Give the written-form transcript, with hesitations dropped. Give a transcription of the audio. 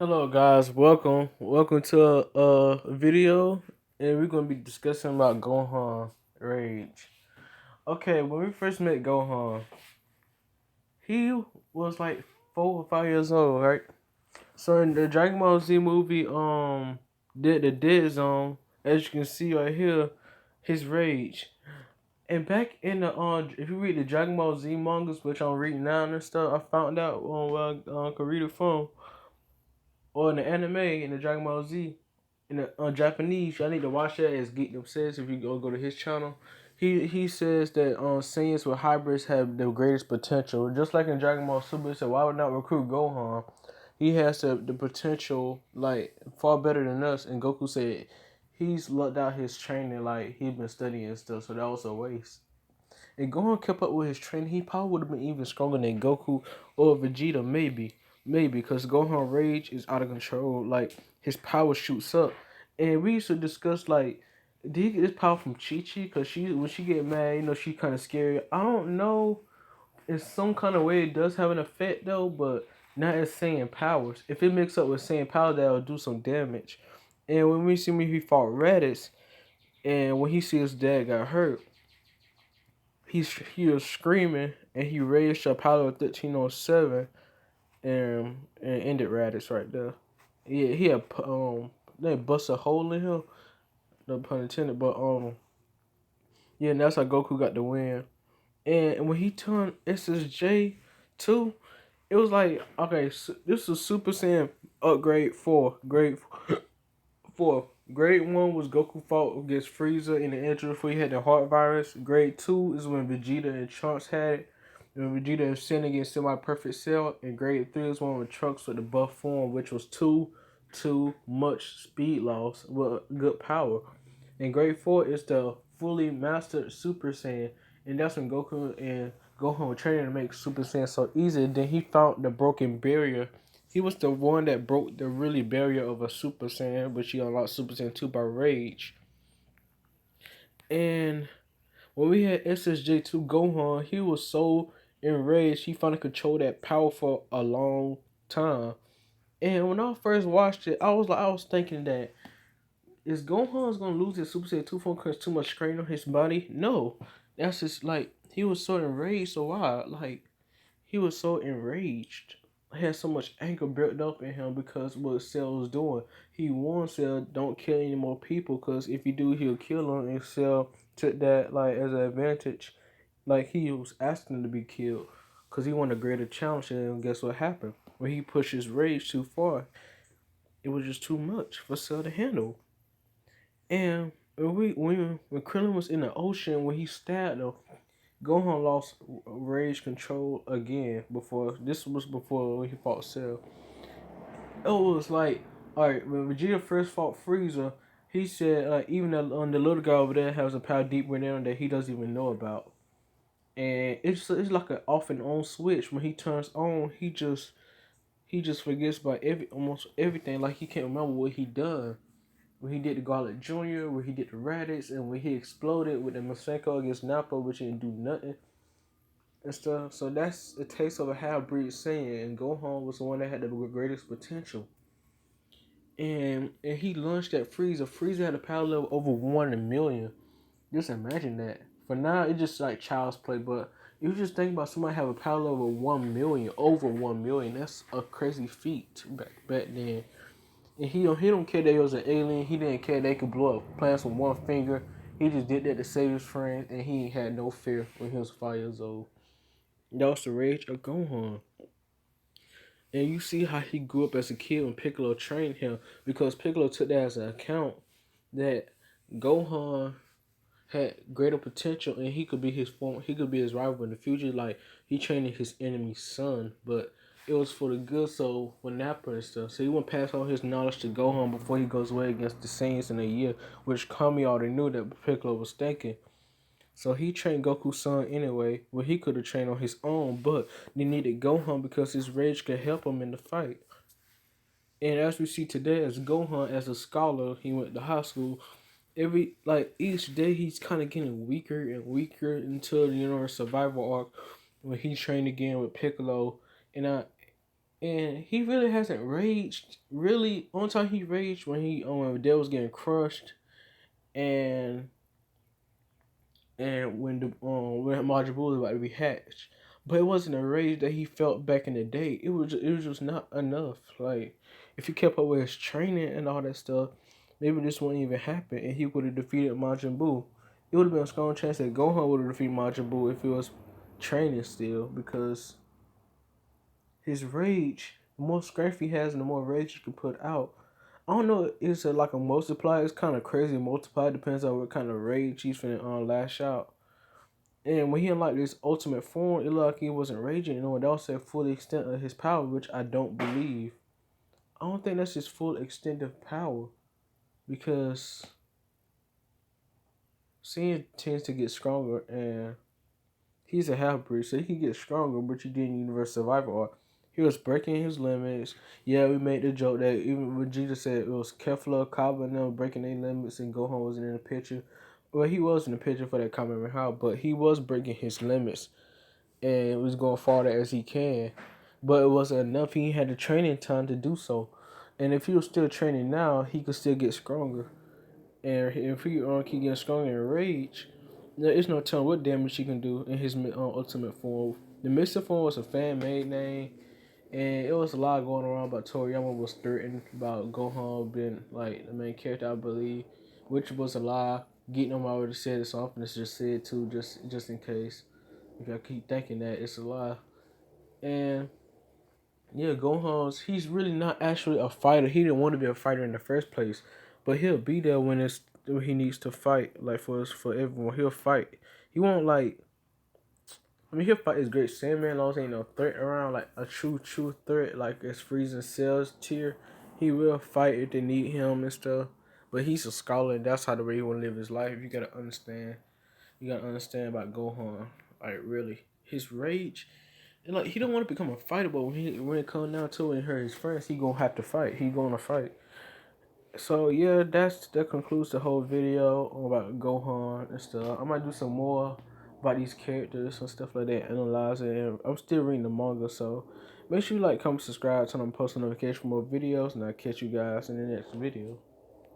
Hello guys, welcome to a video, and we're gonna be discussing about Gohan Rage. Okay, when we first met Gohan, he was like 4 or 5 years old, right? So in the Dragon Ball Z movie, did the Dead Zone, as you can see right here, his rage. And back in the if you read the Dragon Ball Z mangas, which I'm reading now and stuff, I found out on where I could read it from, or in the anime in the Dragon Ball Z in the Japanese. I need to watch that as Geek Them says. If you go to his channel, he says that Saiyans with hybrids have the greatest potential. Just like in Dragon Ball Super, he said, why would not recruit Gohan? He has the potential like far better than us. And Goku said he's lucked out his training, like he's been studying and stuff. So that was a waste. If Gohan kept up with his training, he probably would have been even stronger than Goku or Vegeta, maybe, because Gohan rage is out of control. Like his power shoots up, and we used to discuss like, did he get this power from Chi Chi? Cause when she get mad, she kind of scary. I don't know. In some kind of way, it does have an effect though, but not as Saiyan powers. If it mixed up with Saiyan power, that'll do some damage. And when we see me, he fought Raditz, and when he see his dad got hurt, he was screaming and he raised Apollo 1307 and ended Raditz right there. Yeah, he had they bust a hole in him, no pun intended. But yeah, and that's how Goku got the win. And when he turned SSJ two, it was like, okay, so this is Super Saiyan upgrade four, grade four. Grade one was Goku fought against Frieza in the intro before he had the heart virus. Grade two is when Vegeta and Trunks had it. When Vegeta and Sin against Semi Perfect Cell. And grade three is one with Trunks with the buff form, which was too much speed loss with good power. And grade four is the fully mastered Super Saiyan. And that's when Goku and Gohan were training to make Super Saiyan so easy. Then he found the broken barrier. He was the one that broke the really barrier of a Super Saiyan, but he unlocked Super Saiyan 2 by Rage. And when we had SSJ2 Gohan, he was so enraged he finally controlled that power for a long time. And when I first watched it, I was thinking that, is Gohan's gonna lose his Super Saiyan 2 form because too much strain on his body? No. That's just like he was so enraged, so why? Like he was so enraged. He had so much anger built up in him because what Cell was doing. He warned Cell, don't kill any more people, because if you do, he'll kill him. And Cell took that like as an advantage, like he was asking him to be killed, because he wanted a greater challenge. And guess what happened? When he pushed his rage too far, it was just too much for Cell to handle. And when Krillin was in the ocean, when he stabbed him, Gohan lost rage control again. Before when he fought Cell. It was like, alright, when Vegeta first fought Frieza, he said even the little guy over there has a power deep within that he doesn't even know about. And it's like an off and on switch. When he turns on, he just forgets about almost everything. Like he can't remember what he done. When he did the Garlic Jr., when he did the Raditz, and when he exploded with the Masenko against Nappa, which didn't do nothing and stuff. So that's a taste of a half-breed Saiyan, and Gohan was the one that had the greatest potential. And he launched at Frieza. Frieza had a power level over 1 in a million. Just imagine that. For now, it's just like child's play, but if you just think about somebody have a power level of 1 million, over 1 million, that's a crazy feat back then. And he don't care that he was an alien. He didn't care they could blow up plants with one finger. He just did that to save his friends, and he had no fear when he was 5 years old. That was the rage of Gohan. And you see how he grew up as a kid when Piccolo trained him, because Piccolo took that as an account that Gohan had greater potential and he could be his rival in the future. Like he trained his enemy's son, but it was for the good, so for Nappa and stuff. So he wouldn't pass on his knowledge to Gohan before he goes away against the Saiyans in a year, which Kami already knew that Piccolo was thinking. So he trained Goku's son anyway, where he could have trained on his own, but they needed Gohan because his rage could help him in the fight. And as we see today, as Gohan, as a scholar, he went to high school. Each day, he's kind of getting weaker and weaker until a survival arc when he trained again with Piccolo. And And he really hasn't raged. Really, only time he raged when Dale was getting crushed, and when the when Majin Buu was about to be hatched. But it wasn't a rage that he felt back in the day. It was just not enough. Like if he kept up with his training and all that stuff, maybe this wouldn't even happen, and he would have defeated Majin Buu. It would have been a strong chance that Gohan would have defeated Majin Buu if he was training still, because his rage, the more strength he has and the more rage he can put out. I don't know, is it like a multiplier? It's kind of crazy multiplier. Depends on what kind of rage he's finna lash out. And when he unlocked his ultimate form, it looked like he wasn't raging. You know, that was the full extent of his power, which I don't believe. I don't think that's his full extent of power, because Sin tends to get stronger, and he's a half breed, so he can get stronger. But you did Universal Survival Art. He was breaking his limits. Yeah, we made the joke that even when Jesus said it was Kefla, Kaba, and them breaking their limits, and Gohan wasn't in the picture. Well, he was in the picture for that comment how, but he was breaking his limits and was going farther as he can. But it wasn't enough. He had the training time to do so. And if he was still training now, he could still get stronger. And if he keep getting stronger in rage, there is no telling what damage he can do in his ultimate form. The Mystic form was a fan made name, and it was a lot going around about Toriyama was threatened about Gohan being like the main character, I believe, which was a lie. Getting him already said it, so I'm gonna just say it too, just in case. If I keep thinking that it's a lie. And yeah, he's really not actually a fighter. He didn't want to be a fighter in the first place, but he'll be there when he needs to fight. Like for everyone, he'll fight. He won't like. I mean, he'll fight his great Sandman. As long as ain't no threat around, like a true threat, like it's freezing cells tier. He will fight if they need him and stuff. But he's a scholar, and that's how the way he want to live his life. You gotta understand. You gotta understand about Gohan. Like really, his rage. And like he don't want to become a fighter, but when it comes down to it and hurt his friends, he gonna have to fight. He gonna fight. So yeah, that concludes the whole video about Gohan and stuff. I might do some more about these characters and stuff like that, analyze it. And I'm still reading the manga, so make sure you like, comment, subscribe, turn on post notifications for more videos, and I'll catch you guys in the next video.